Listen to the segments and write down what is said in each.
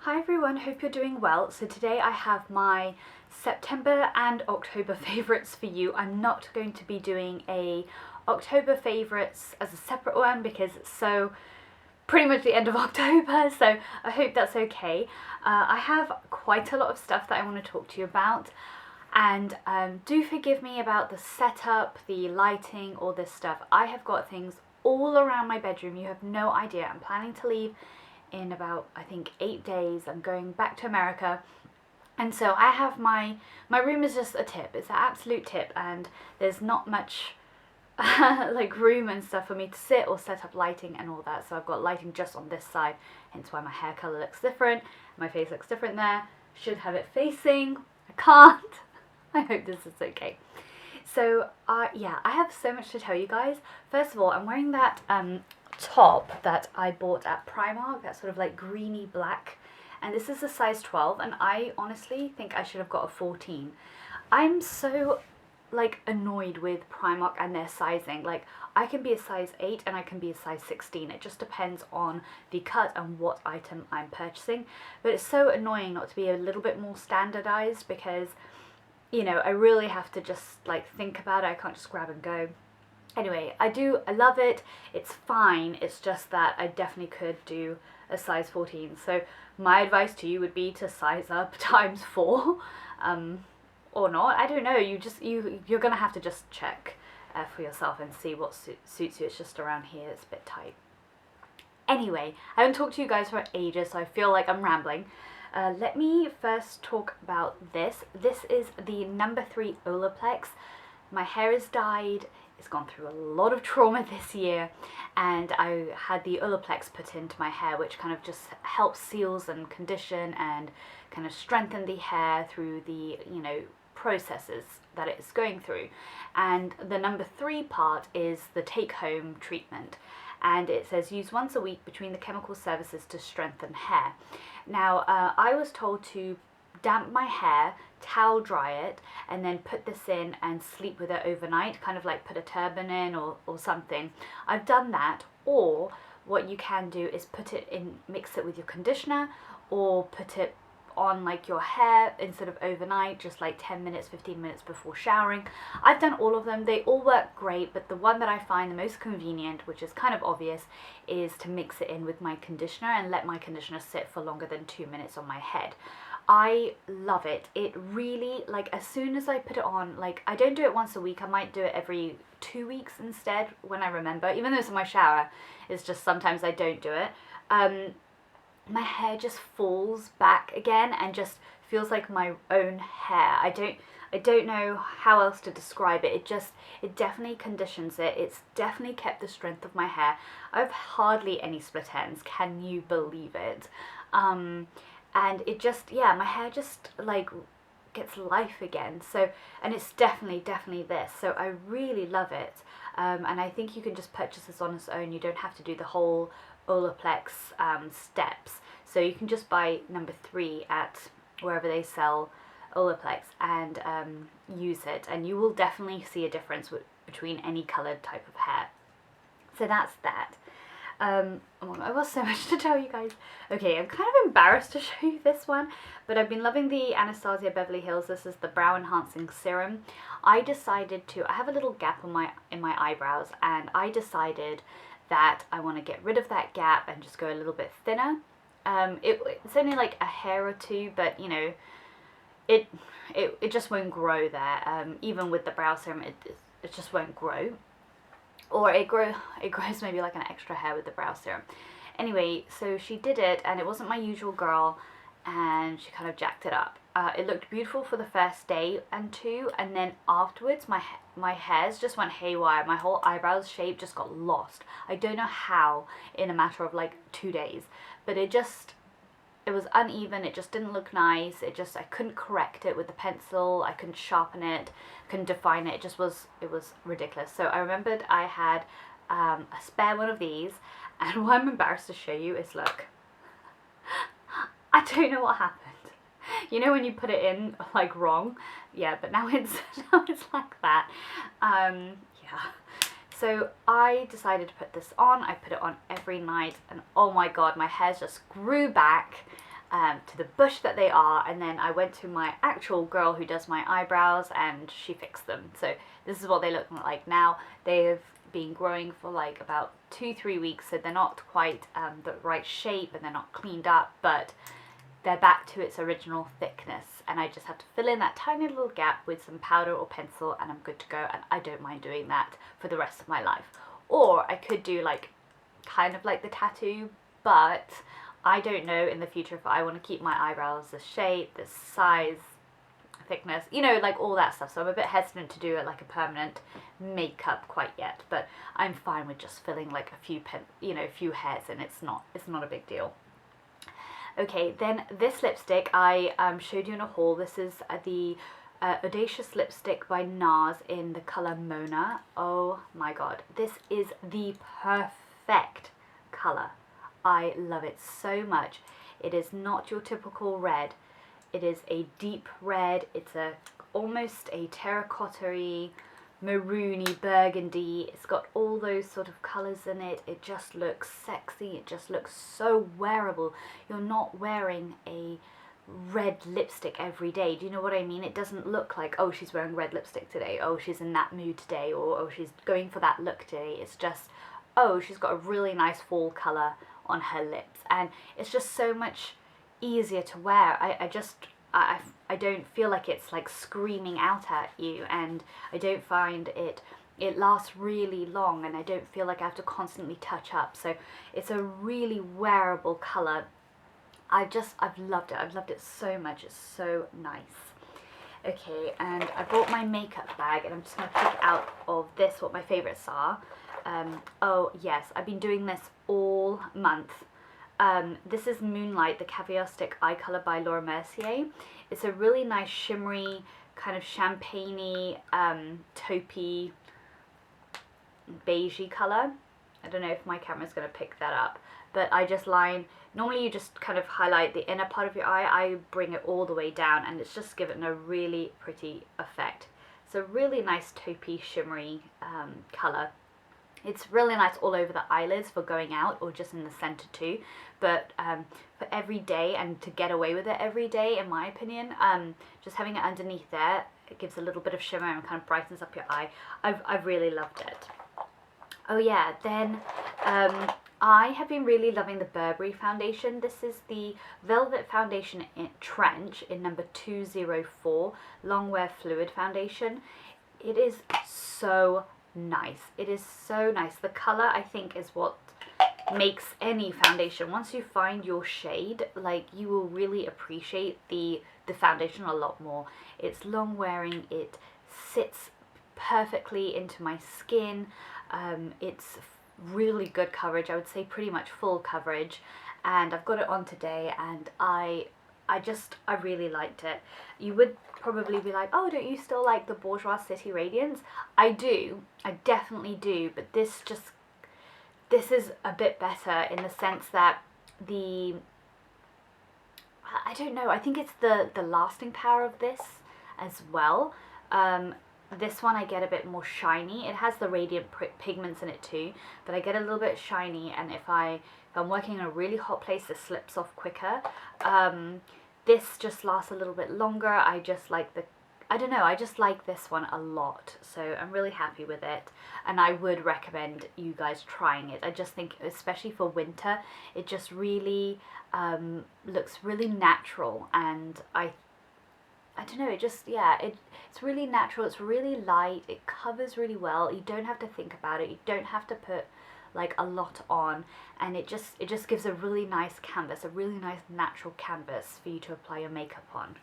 Hi everyone, hope you're doing well. So today I have my September and October favourites for you. I'm not going to be doing a October favourites as a separate one because it's so pretty much the end of October, so I hope that's okay. I have quite a lot of stuff that I want to talk to you about, and do forgive me about the setup, the lighting, all this stuff. I have got things all around my bedroom. You have no idea. I'm planning to leave in about, I think, 8 days. I'm going back to America, and so I have my room is just a tip. It's an absolute tip, and there's not much like room and stuff for me to sit or set up lighting and all that. So I've got lighting just on this side, hence why my hair color looks different, my face looks different there. Should have it facing, I can't. I hope this is okay. So yeah, I have so much to tell you guys. First of all, I'm wearing that top that I bought at Primark, that sort of like greeny black, and this is a size 12, and I honestly think I should have got a 14. I'm so like annoyed with Primark and their sizing. Like, I can be a size 8 and I can be a size 16. It just depends on the cut and what item I'm purchasing, but it's so annoying not to be a little bit more standardized, because you know, I really have to just like think about it. I can't just grab and go. Anyway, I love it. It's fine. It's just that I definitely could do a size 14. So my advice to you would be to size up times 4, or not. I don't know. You're gonna have to just check for yourself and see what suits you. It's just around here. It's a bit tight. Anyway, I haven't talked to you guys for ages, so I feel like I'm rambling. Let me first talk about this. This is the number 3 Olaplex. My hair is dyed. It's gone through a lot of trauma this year, and I had the Olaplex put into my hair, which kind of just helps seals and condition and kind of strengthen the hair through the, you know, processes that it's going through. And the number 3 part is the take-home treatment, and it says use once a week between the chemical services to strengthen hair. Now, I was told to damp my hair, towel dry it, and then put this in and sleep with it overnight, kind of like put a turban in or something. I've done that, or what you can do is put it in, mix it with your conditioner, or put it on like your hair instead of overnight, just like 10 minutes, 15 minutes before showering. I've done all of them. They all work great, but the one that I find the most convenient, which is kind of obvious, is to mix it in with my conditioner and let my conditioner sit for longer than 2 minutes on my head. I love it. It really, like, as soon as I put it on, like, I don't do it once a week. I might do it every 2 weeks instead when I remember, even though it's in my shower. It's just sometimes I don't do it. My hair just falls back again and just feels like my own hair. I don't know how else to describe it. It definitely conditions it. It's definitely kept the strength of my hair. I have hardly any split ends. Can you believe it? And it just, yeah, my hair just like gets life again. So, and it's definitely this. So I really love it. And I think you can just purchase this on its own. You don't have to do the whole Olaplex steps. So you can just buy number 3 at wherever they sell Olaplex and use it, and you will definitely see a difference between any coloured type of hair. So that's that. Oh my God, I've got so much to tell you guys. Okay, I'm kind of embarrassed to show you this one, but I've been loving the Anastasia Beverly Hills. This is the Brow Enhancing Serum. I decided to, I have a little gap in my eyebrows, and I decided that I want to get rid of that gap and just go a little bit thinner. It's only like a hair or two, but you know, it just won't grow there. Even with the brow serum, it just won't grow. Or it grows maybe like an extra hair with the brow serum. Anyway, so she did it, and it wasn't my usual girl, and she kind of jacked it up. It looked beautiful for the first day and 2, and then afterwards my hairs just went haywire. My whole eyebrows shape just got lost. I don't know how in a matter of like 2 days, but it was uneven. It just didn't look nice. I couldn't correct it with the pencil. I couldn't sharpen it, couldn't define it. It was ridiculous. So I remembered I had a spare one of these, and what I'm embarrassed to show you is, look, I don't know what happened. You know when you put it in like wrong? Yeah, but now it's like that. Yeah. So I decided to put this on. I put it on every night, and oh my God, my hair just grew back. to the bush that they are, and then I went to my actual girl who does my eyebrows and she fixed them. So this is what they look like now. They've been growing for like about 2-3 weeks, so they're not quite the right shape and they're not cleaned up, but they're back to its original thickness, and I just have to fill in that tiny little gap with some powder or pencil and I'm good to go, and I don't mind doing that for the rest of my life. Or I could do like kind of like the tattoo, but I don't know in the future if I want to keep my eyebrows the shape, the size, thickness, you know, like all that stuff. So I'm a bit hesitant to do it like a permanent makeup quite yet, but I'm fine with just filling like a few few hairs, and it's not a big deal. Okay, then this lipstick I showed you in a haul. This is the Audacious lipstick by NARS in the colour Mona. Oh my god, this is the perfect colour. I love it so much. It is not your typical red. It is a deep red. It's almost a terracotta-y, maroony, burgundy. It's got all those sort of colours in it. It just looks sexy. It just looks so wearable. You're not wearing a red lipstick every day. Do you know what I mean? It doesn't look like, oh, she's wearing red lipstick today, oh, she's in that mood today, or oh, she's going for that look today. It's just, oh, she's got a really nice fall colour on her lips, and it's just so much easier to wear. I don't feel like it's like screaming out at you, and I don't find it lasts really long, and I don't feel like I have to constantly touch up. So it's a really wearable colour. I've loved it. I've loved it so much. It's so nice. Okay, and I brought my makeup bag, and I'm just going to pick out of this what my favourites are. Oh yes, I've been doing this all month. This is Moonlight, the Caviar Stick Eye Colour by Laura Mercier. It's a really nice shimmery, kind of champagne-y, taupey, beigey colour. I don't know if my camera's going to pick that up, but I just normally you just kind of highlight the inner part of your eye. I bring it all the way down, and it's just given a really pretty effect. It's a really nice taupey, shimmery colour. It's really nice all over the eyelids for going out, or just in the centre too, but for every day and to get away with it every day, in my opinion, just having it underneath there, it gives a little bit of shimmer and kind of brightens up your eye. I've really loved it. Oh yeah, then I have been really loving the Burberry foundation. This is the Velvet Foundation in Trench in number 204, Long Wear Fluid Foundation. It is so nice. It is so nice. The colour, I think, is what makes any foundation. Once you find your shade, like, you will really appreciate the foundation a lot more. It's long wearing. It sits perfectly into my skin. It's really good coverage. I would say pretty much full coverage, and I've got it on today, and I really liked it. You would probably be like, oh, don't you still like the Bourjois City Radiance? I do, I definitely do, but this is a bit better in the sense that I don't know, I think it's the lasting power of this as well. This one I get a bit more shiny. It has the radiant pigments in it too, but I get a little bit shiny, and if I'm working in a really hot place, this slips off quicker. This just lasts a little bit longer. I just like I just like this one a lot, so I'm really happy with it, and I would recommend you guys trying it. I just think, especially for winter, it just really looks really natural, and I don't know, it just, yeah, it's really natural, it's really light, it covers really well, you don't have to think about it, you don't have to put like a lot on, and it just gives a really nice canvas, a really nice natural canvas for you to apply your makeup on.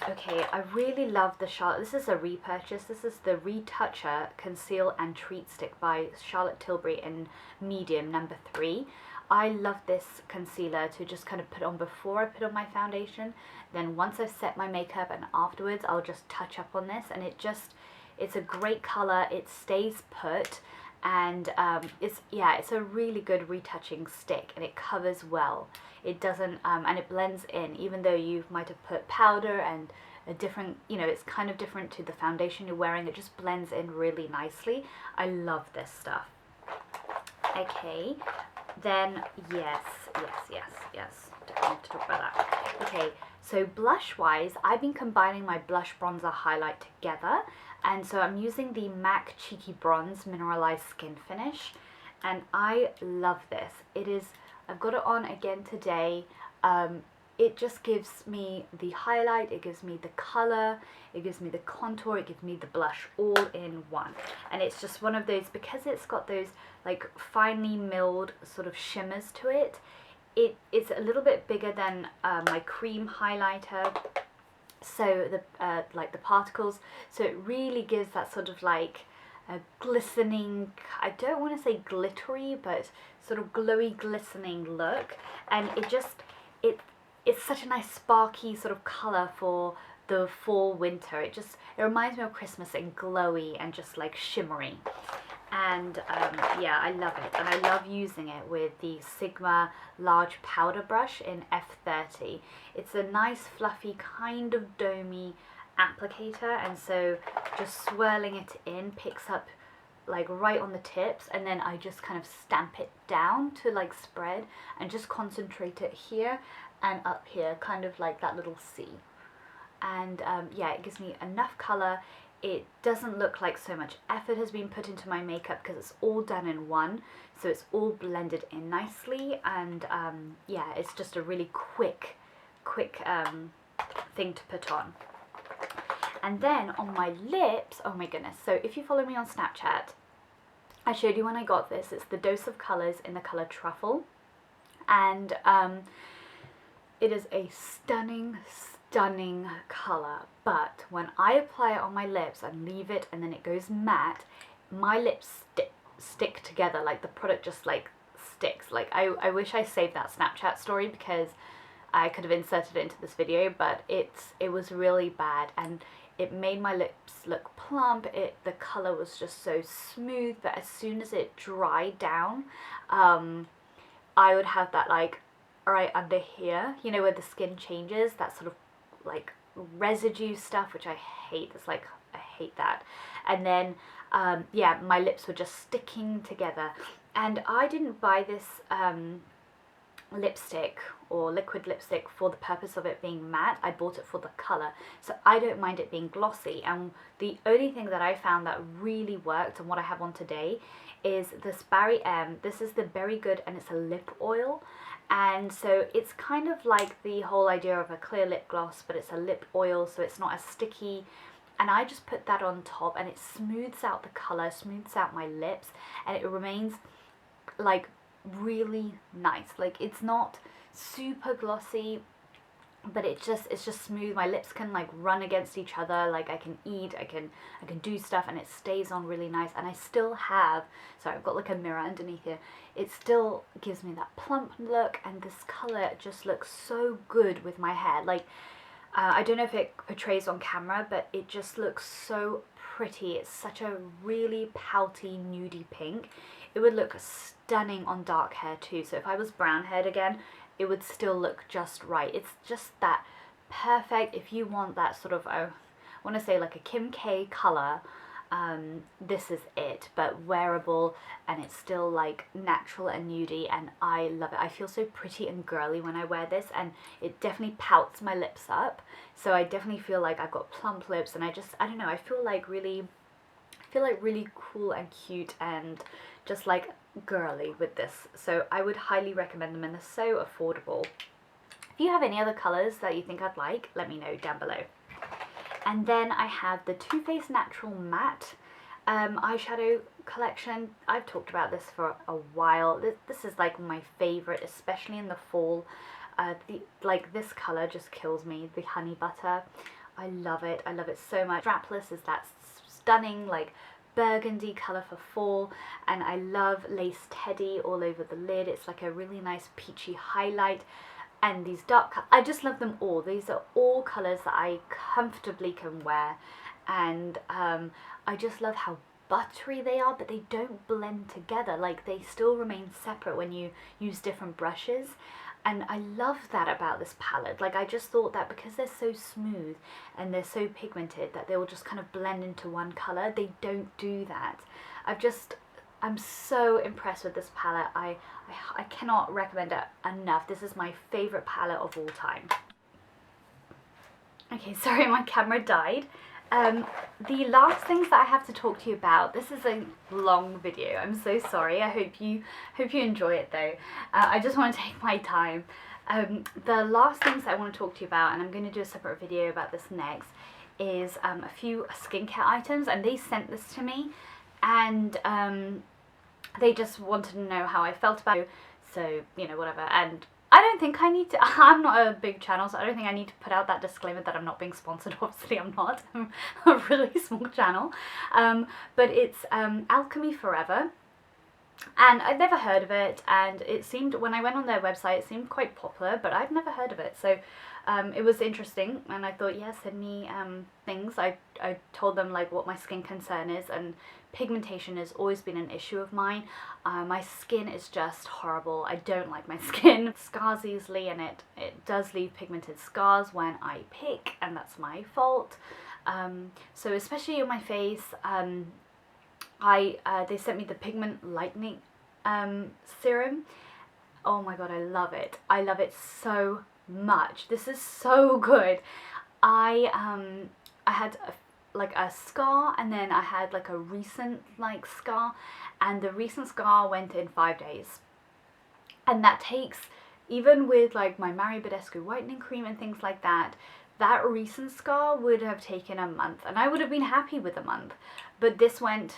Okay, I really love the Charlotte, this is a repurchase, this is the Retoucher Conceal and Treat Stick by Charlotte Tilbury in medium number 3. I love this concealer to just kind of put on before I put on my foundation. Then once I've set my makeup, and afterwards I'll just touch up on this, and it's a great colour, it stays put, and it's a really good retouching stick, and it covers well. It doesn't, and it blends in, even though you might have put powder and a different, it's kind of different to the foundation you're wearing, it just blends in really nicely. I love this stuff. Okay, Then, yes, definitely have to talk about that. Okay, so blush-wise, I've been combining my blush bronzer highlight together, and so I'm using the MAC Cheeky Bronze Mineralized Skin Finish, and I love this. I've got it on again today. It just gives me the highlight, it gives me the color, it gives me the contour, it gives me the blush all in one. And it's just one of those, because it's got those like finely milled sort of shimmers to it, it's a little bit bigger than my cream highlighter, so like the particles, so it really gives that sort of like a glistening, I don't want to say glittery, but sort of glowy glistening look, and it's such a nice sparky sort of color for the fall winter. It reminds me of Christmas and glowy and just like shimmery. And yeah, I love it, and I love using it with the Sigma large powder brush in F30. It's a nice fluffy kind of domey applicator, and so just swirling it in picks up like right on the tips, and then I just kind of stamp it down to like spread and just concentrate it here and up here, kind of like that little C. And yeah, it gives me enough color. It doesn't look like so much effort has been put into my makeup because it's all done in one, so it's all blended in nicely, and yeah, it's just a really quick thing to put on. And then on my lips, oh my goodness, so if you follow me on Snapchat, I showed you when I got this. It's the Dose of Colors in the color Truffle, and it is a stunning color, but when I apply it on my lips and leave it and then it goes matte, my lips stick together, like the product just like sticks. Like I wish I saved that Snapchat story because I could have inserted it into this video, but it was really bad, and it made my lips look plump. The color was just so smooth, but as soon as it dried down, I would have that like right under here, you know, where the skin changes, that sort of like residue stuff, which I hate. It's like, I hate that. And then yeah, my lips were just sticking together, and I didn't buy this lipstick or liquid lipstick for the purpose of it being matte. I bought it for the color, so I don't mind it being glossy. And the only thing that I found that really worked and what I have on today is this Barry M. This is the Very Good, and it's a lip oil, and so it's kind of like the whole idea of a clear lip gloss, but it's a lip oil, so it's not as sticky. And I just put that on top, and it smooths out the color, smooths out my lips, and it remains like really nice. Like, it's not super glossy, but it's just smooth. My lips can like run against each other, like I can eat, I can do stuff, and it stays on really nice. And I still have, sorry, I've got like a mirror underneath here, it still gives me that plump look, and this color just looks so good with my hair. Like I don't know if it portrays on camera, but it just looks so pretty. It's such a really pouty nudie pink. It would look stunning on dark hair too, so if I was brown haired again, it would still look just right. It's just that perfect, if you want that sort of, I want to say like a Kim K color, this is it, but wearable, and it's still like natural and nudie, and I love it. I feel so pretty and girly when I wear this, and it definitely pouts my lips up, so I definitely feel like I've got plump lips, and I don't know, I feel like really cool and cute and just like girly with this. So I would highly recommend them, and they're so affordable. If you have any other colours that you think I'd like, let me know down below. And then I have the Too Faced Natural Matte eyeshadow collection. I've talked about this for a while. This is like my favourite, especially in the fall. Like this colour just kills me, the honey butter. I love it so much. Strapless is that stunning like burgundy colour for fall, and I love Lace Teddy all over the lid. It's like a really nice peachy highlight, and these dark colors, I just love them all. These are all colours that I comfortably can wear, and I just love how buttery they are, but they don't blend together. Like, they still remain separate when you use different brushes, and I love that about this palette. Like, I just thought that because they're so smooth and they're so pigmented that they will just kind of blend into one colour. They don't do that. I've just I'm so impressed with this palette. I cannot recommend it enough. This is my favourite palette of all time. Okay, sorry, my camera died. The last things that I have to talk to you about, this is a long video, I'm so sorry. I hope you enjoy it though. I just want to take my time. The last things I want to talk to you about, and I'm going to do a separate video about this next, is a few skincare items, and they sent this to me, and they just wanted to know how I felt about it, so, you know, whatever. And I don't think I need to, I'm not a big channel, so I don't think I need to put out that disclaimer that I'm not being sponsored. Obviously I'm not, I'm a really small channel, but it's Alchemy Forever, and I'd never heard of it, and it seemed, when I went on their website, it seemed quite popular, but I'd never heard of it, so it was interesting, and I thought, yeah, send me things. I told them like what my skin concern is, and pigmentation has always been an issue of mine. My skin is just horrible. I don't like my skin. It scars easily, and it does leave pigmented scars when I pick, and that's my fault. So especially on my face, they sent me the pigment lightening serum. Oh my god, I love it. I love it so much. This is so good. I had like a scar, and then I had like a recent like scar, and the recent scar went in 5 days, and that takes, even with like my Mario Badescu whitening cream and things like that, that recent scar would have taken a month, and I would have been happy with a month, but this went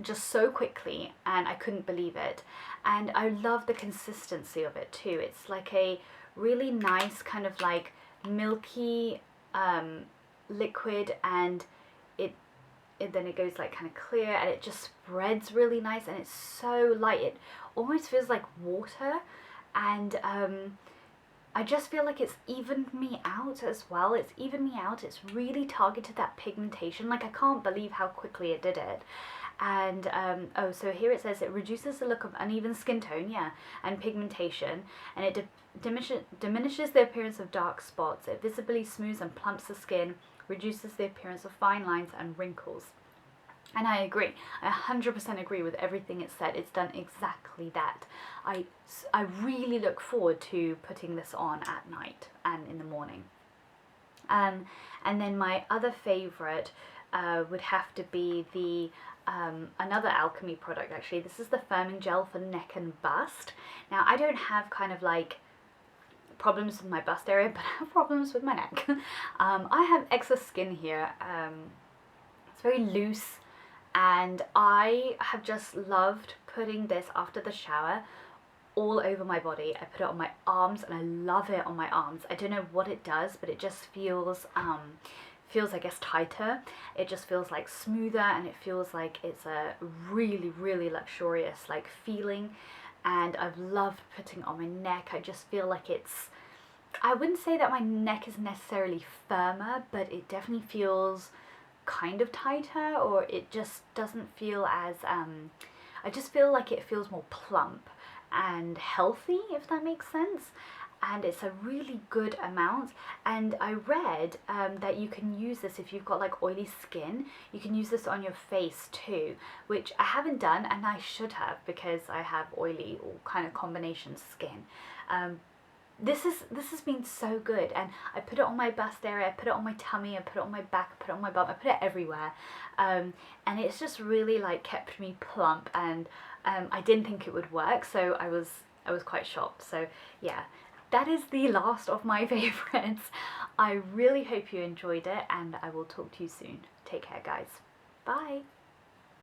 just so quickly, and I couldn't believe it. And I love the consistency of it too. It's like a really nice kind of like milky liquid, and then it goes like kind of clear, and it just spreads really nice, and it's so light. It almost feels like water, and I just feel like it's evened me out as well. It's evened me out. It's really targeted that pigmentation. Like, I can't believe how quickly it did it. And oh, so here it says it reduces the look of uneven skin tone, yeah, and pigmentation, and it diminishes the appearance of dark spots. It visibly smooths and plumps the skin, reduces the appearance of fine lines and wrinkles. And I agree. I 100% agree with everything it said. It's done exactly that. I really look forward to putting this on at night and in the morning. And then my other favourite would have to be the another Alchemy product actually. This is the firming gel for neck and bust. Now, I don't have kind of like problems with my bust area, but I have problems with my neck. I have excess skin here. It's very loose, and I have just loved putting this after the shower all over my body. I put it on my arms, and I love it on my arms. I don't know what it does, but it just feels I guess tighter. It just feels like smoother, and it feels like it's a really, really luxurious like feeling, and I've loved putting it on my neck. I just feel like it's, I wouldn't say that my neck is necessarily firmer, but it definitely feels kind of tighter, or it just doesn't feel as I just feel like it feels more plump and healthy, if that makes sense. And it's a really good amount, and I read that you can use this if you've got like oily skin. You can use this on your face too, which I haven't done, and I should have, because I have oily or kind of combination skin. This has been so good, and I put it on my bust area, I put it on my tummy, I put it on my back, I put it on my bum, I put it everywhere, and it's just really like kept me plump, and I didn't think it would work, so I was quite shocked. So yeah, that is the last of my favorites. I really hope you enjoyed it, and I will talk to you soon. Take care, guys. Bye.